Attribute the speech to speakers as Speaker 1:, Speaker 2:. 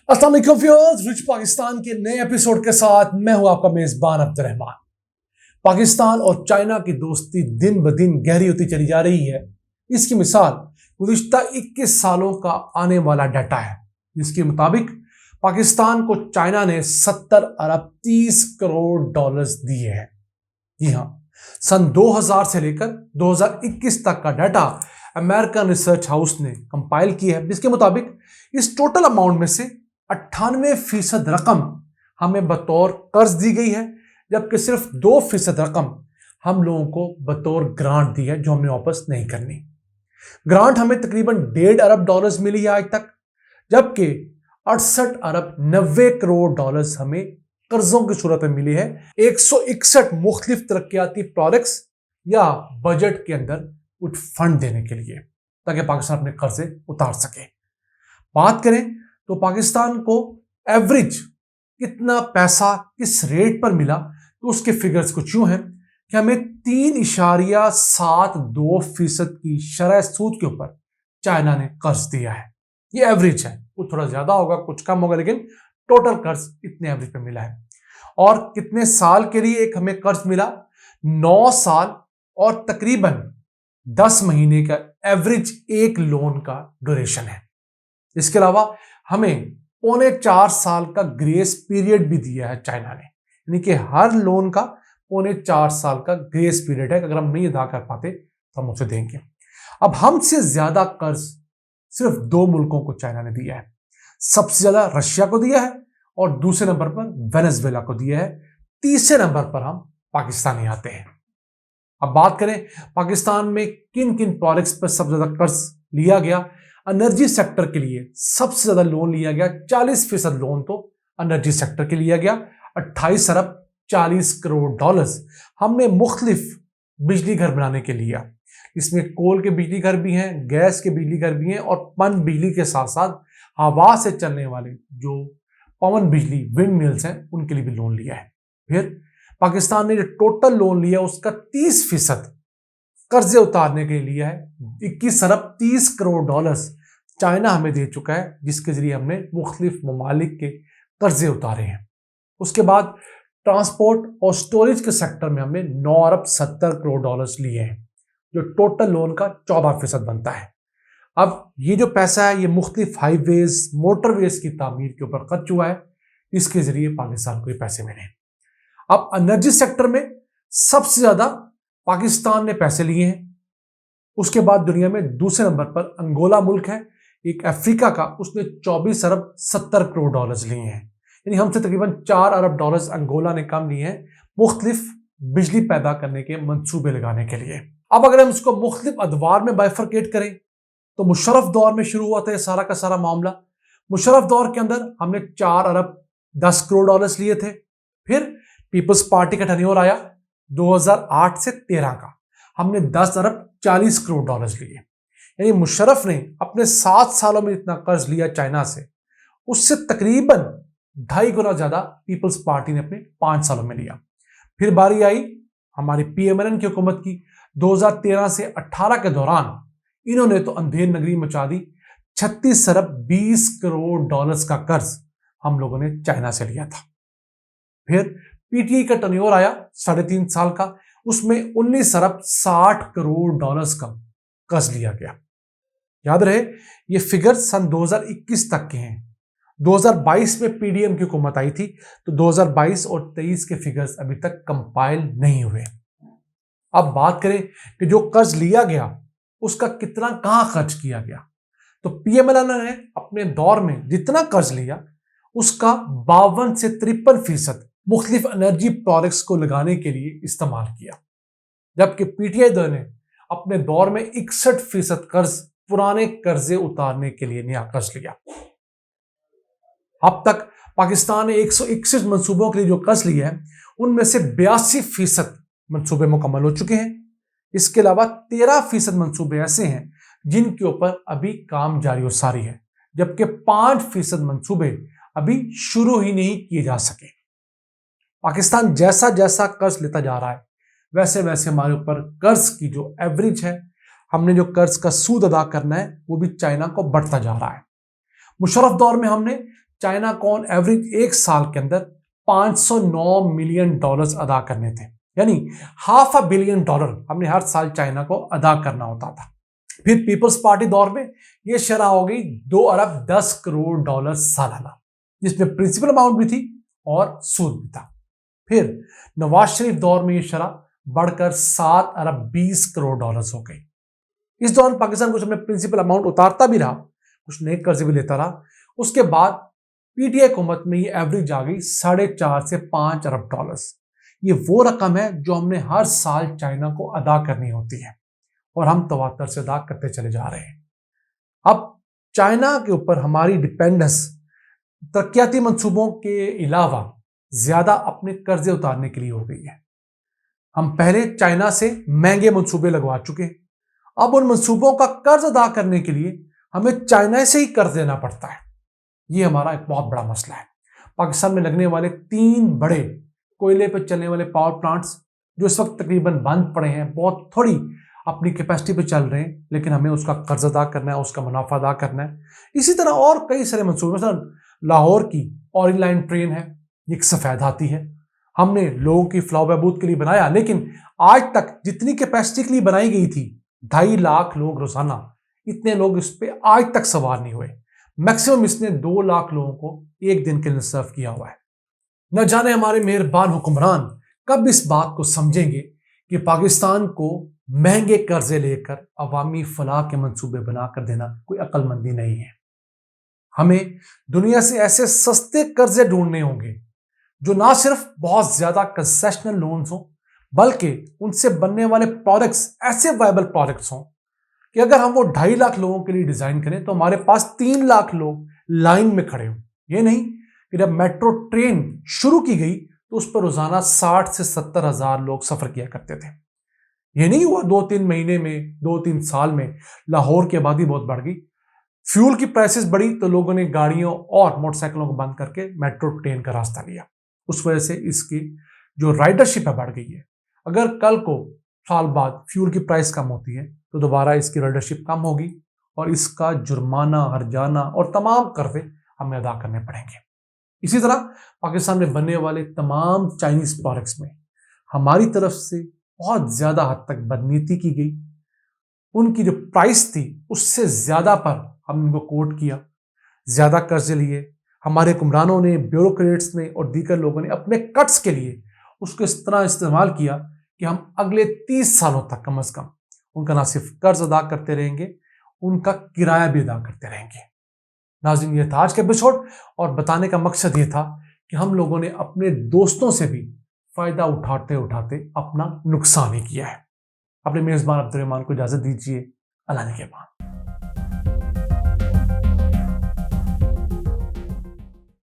Speaker 1: अस्सलाम वालेकुम viewers, rich Pakistan के नए एपिसोड के साथ मैं हूं आपका मेजबान अब्दुल रहमान। पाकिस्तान और चाइना की दोस्ती दिन ब दिन गहरी होती चली जा रही है। इसकी मिसाल गुज़िश्ता 21 सालों का आने वाला डाटा है, जिसके मुताबिक पाकिस्तान को चाइना ने 70 अरब 30 करोड़ डॉलर्स दिए हैं। जी हाँ, सन 2000 से लेकर 2021 तक का डाटा अमेरिकन रिसर्च हाउस ने कंपाइल किया है, जिसके मुताबिक इस टोटल अमाउंट में से 98% रकम हमें बतौर कर्ज दी गई है, जबकि सिर्फ 2% रकम हम लोगों को बतौर ग्रांट दी है, जो हमने वापस नहीं करनी। ग्रांट हमें तकरीबन 1.5 अरब डॉलर्स मिली है आज तक, जबकि 68 अरब 90 करोड़ डॉलर्स हमें कर्जों की सूरत में मिली है 161 मुख्तलिफ तरक्याती प्रोजेक्ट्स या बजट के अंदर कुछ फंड देने के लिए, ताकि पाकिस्तान अपने कर्जे उतार सके। बात करें तो पाकिस्तान को एवरेज कितना पैसा किस रेट पर मिला, तो उसके फिगर्स कुछ यूं हैं कि हमें 3.72% की शरह सूद के ऊपर चाइना ने कर्ज दिया है। ये एवरेज है, कुछ थोड़ा ज्यादा होगा कुछ कम होगा, लेकिन टोटल कर्ज इतने एवरेज पे मिला है। और कितने साल के लिए एक हमें कर्ज मिला? 9 साल और तकरीबन 10 महीने का एवरेज एक लोन का ड्यूरेशन है। इसके अलावा हमें 3.25 साल का ग्रेस पीरियड भी दिया है चाइना ने, यानी कि हर लोन का 3.25 साल का ग्रेस पीरियड है। अगर हम नहीं अदा कर पाते तो हम उसे देंगे। अब हमसे ज्यादा कर्ज सिर्फ 2 मुल्कों को चाइना ने दिया है। सबसे ज्यादा रशिया को दिया है और दूसरे नंबर पर वेनेजुएला को दिया है। तीसरे नंबर पर हम पाकिस्तानी आते हैं। अब बात करें पाकिस्तान में किन किन प्रोजेक्ट्स पर सबसे ज्यादा कर्ज लिया गया। एनर्जी सेक्टर के लिए सबसे ज्यादा लोन लिया गया, 40% लोन तो एनर्जी सेक्टर के लिया गया, 28 अरब 40 करोड़ डॉलर्स हमने मुख्तलिफ बिजली घर बनाने के लिया। इसमें कोल के बिजली घर भी हैं, गैस के बिजली घर भी हैं और पन बिजली के साथ साथ हवा से चलने वाले जो पवन बिजली विंड मिल्स हैं उनके लिए भी लोन लिया है। फिर पाकिस्तान ने जो टोटल लोन लिया उसका 30% कर्जे उतारने के लिए लिया है। 21 अरब 30 करोड़ डॉलर्स चाइना हमें दे चुका है, जिसके जरिए हमने मुख्तलिफ ममालिक के कर्जे उतारे हैं। उसके बाद ट्रांसपोर्ट और स्टोरेज के सेक्टर में हमने 9 अरब 70 करोड़ डॉलर्स लिए हैं, जो टोटल लोन का 14% बनता है। अब ये जो पैसा है ये मुख्तलिफ हाईवेज मोटरवेज की तामीर के ऊपर खर्च हुआ है, इसके जरिए पाकिस्तान को ये पैसे मिले। अब एनर्जी सेक्टर में सबसे ज्यादा पाकिस्तान ने पैसे लिए हैं। उसके बाद दुनिया में दूसरे नंबर पर अंगोला मुल्क है, एक अफ्रीका का, उसने 24 अरब 70 करोड़ डॉलर्स लिए हैं, यानी हमसे तकरीबन 4 अरब डॉलर्स अंगोला ने कम लिए हैं मुख्तलिफ बिजली पैदा करने के मंसूबे लगाने के लिए। अब अगर हम इसको मुख्तलिफ अदवार में बाइफरकेट करें तो मुशर्रफ दौर में शुरू हुआ था ये सारा का सारा मामला। मुशर्रफ दौर के अंदर हमने 4 अरब 10 करोड़ डॉलर्स लिए थे। फिर पीपल्स पार्टी का टर्नओवर आया 2008 से 13 का, हमने 10 अरब 40 करोड़ डॉलर्स लिए। यानी मुशर्रफ ने अपने 7 सालों में जितना कर्ज लिया चाइना से, उससे तकरीबन 2.5 गुना ज्यादा पीपल्स पार्टी ने अपने 5 सालों में लिया। फिर बारी आई हमारी पीएमएलएन की हुकूमत की। 2013 से 18 के दौरान इन्होंने तो अंधेर नगरी मचा दी। 36 अरब 20 करोड़ डॉलर्स का कर्ज हम लोगों ने चाइना से लिया था। फिर पीटीआई का टर्नओवर आया 3.5 साल का, उसमें 19 अरब 60 करोड़ डॉलर्स का कर्ज लिया गया। याद रहे ये फिगर सन 2021 तक के हैं। 2022 में पीडीएम की हुकूमत आई थी, तो 2022 और 23 के फिगर्स अभी तक कंपाइल नहीं हुए। अब बात करें कि जो कर्ज लिया गया उसका कितना कहां खर्च किया गया, तो पीएमएलएन ने अपने दौर में जितना कर्ज लिया उसका 52 से 53% मुख्तलिफ एनर्जी प्रोजेक्ट्स को लगाने के लिए इस्तेमाल किया, जबकि पीटीआई दल ने अपने दौर में 61% कर्ज पुराने कर्जे उतारने के लिए नया कर्ज लिया। अब तक पाकिस्तान ने 161 मंसूबों के लिए जो कर्ज लिया है उनमें से 82% मंसूबे मुकम्मल हो चुके हैं। इसके अलावा 13% मंसूबे ऐसे हैं जिनके ऊपर अभी काम जारी व सारी है, जबकि 5% मंसूबे अभी शुरू ही नहीं किए जा सके। पाकिस्तान जैसा जैसा कर्ज लेता जा रहा है वैसे वैसे हमारे ऊपर कर्ज की जो एवरेज है, हमने जो कर्ज का सूद अदा करना है वो भी चाइना को बढ़ता जा रहा है। मुशर्रफ दौर में हमने चाइना को ऑन एवरेज एक साल के अंदर 509 मिलियन डॉलर्स अदा करने थे, यानी $500 बिलियन हमने हर साल चाइना को अदा करना होता था। फिर पीपल्स पार्टी दौर में यह शरह हो गई 2 अरब 10 करोड़ डॉलर सालाना, जिसमें प्रिंसिपल अमाउंट भी थी और सूद भी था। फिर नवाज शरीफ दौर में यह शरह बढ़कर 7 अरब 20 करोड़ डॉलर्स हो गई। इस दौरान पाकिस्तान कुछ अपने प्रिंसिपल अमाउंट उतारता भी रहा, कुछ नए कर्ज भी लेता रहा। उसके बाद पीटीआई हुकूमत में ये एवरेज आ गई 4.5 से 5 अरब डॉलर्स। ये वो रकम है जो हमने हर साल चाइना को अदा करनी होती है और हम तवातर से अदा करते चले जा रहे हैं। अब चाइना के ऊपर हमारी डिपेंडेंस तरक्याती मंसूबों के अलावा ज्यादा अपने कर्जे उतारने के लिए हो गई है। हम पहले चाइना से महंगे मंसूबे लगवा चुके हैं, अब उन मंसूबों का कर्ज अदा करने के लिए हमें चाइना से ही कर्ज देना पड़ता है। ये हमारा एक बहुत बड़ा मसला है। पाकिस्तान में लगने वाले 3 बड़े कोयले पर चलने वाले पावर प्लांट्स जो इस वक्त तकरीबन बंद पड़े हैं, बहुत थोड़ी अपनी कैपेसिटी पे चल रहे हैं, लेकिन हमें उसका कर्ज अदा करना है, उसका मुनाफा अदा करना है। इसी तरह और कई सारे मंसूबे, मतलब लाहौर की ऑरेंज लाइन ट्रेन है, एक सफेद हाथी है, हमने लोगों की फलाह बहबूद के लिए बनाया, लेकिन आज तक जितनी कैपेसिटी के लिए बनाई गई थी 2.5 लाख लोग रोजाना, इतने लोग इस पे आज तक सवार नहीं हुए। मैक्सिमम इसने 2 लाख लोगों को एक दिन के लिए सर्व किया हुआ है। न जाने हमारे मेहरबान हुक्मरान कब इस बात को समझेंगे कि पाकिस्तान को महंगे कर्जे लेकर अवामी फलाह के मंसूबे बनाकर देना कोई अक्लमंदी नहीं है। हमें दुनिया से ऐसे सस्ते कर्जे ढूंढने होंगे जो ना सिर्फ बहुत ज्यादा कंसेशनल लोन्स हों, बल्कि उनसे बनने वाले प्रोडक्ट्स ऐसे वायबल प्रोडक्ट्स हों कि अगर हम वो 2.5 लाख लोगों के लिए डिजाइन करें तो हमारे पास 3 लाख लोग लाइन में खड़े हों। ये नहीं कि जब मेट्रो ट्रेन शुरू की गई तो उस पर रोजाना 60 से 70 हजार लोग सफर किया करते थे। ये नहीं हुआ 2-3 महीने में, 2-3 साल में लाहौर की आबादी बहुत बढ़ गई, फ्यूल की प्राइसेस बढ़ी तो लोगों ने गाड़ियों और मोटरसाइकिलों को बंद करके मेट्रो ट्रेन का रास्ता लिया। उस वजह से इसकी जो राइडरशिप है बढ़ गई है। अगर कल को साल बाद फ्यूल की प्राइस कम होती है तो दोबारा इसकी राइडरशिप कम होगी और इसका जुर्माना, हर्जाना और तमाम कर्जे हमें अदा करने पड़ेंगे। इसी तरह पाकिस्तान में बनने वाले तमाम चाइनीज प्रोडक्ट्स में हमारी तरफ से बहुत ज्यादा हद तक बदनीति की गई। उनकी जो प्राइस थी उससे ज्यादा पर हमने उनको कोट किया, ज्यादा कर्जे लिए। हमारे हुक्मरानों ने, ब्यूरोक्रेट्स ने और दीगर लोगों ने अपने कट्स के लिए उसको इस तरह इस्तेमाल किया कि हम अगले 30 सालों तक कम से कम उनका ना सिर्फ कर्ज अदा करते रहेंगे, उनका किराया भी अदा करते रहेंगे। नाज़रीन, ये था आज का एपिसोड और बताने का मकसद ये था कि हम लोगों ने अपने दोस्तों से भी फायदा उठाते उठाते अपना नुकसान ही किया है। अपने मेजबान अब्दुल रहमान को इजाजत दीजिए। अल्लाह ने के बाद।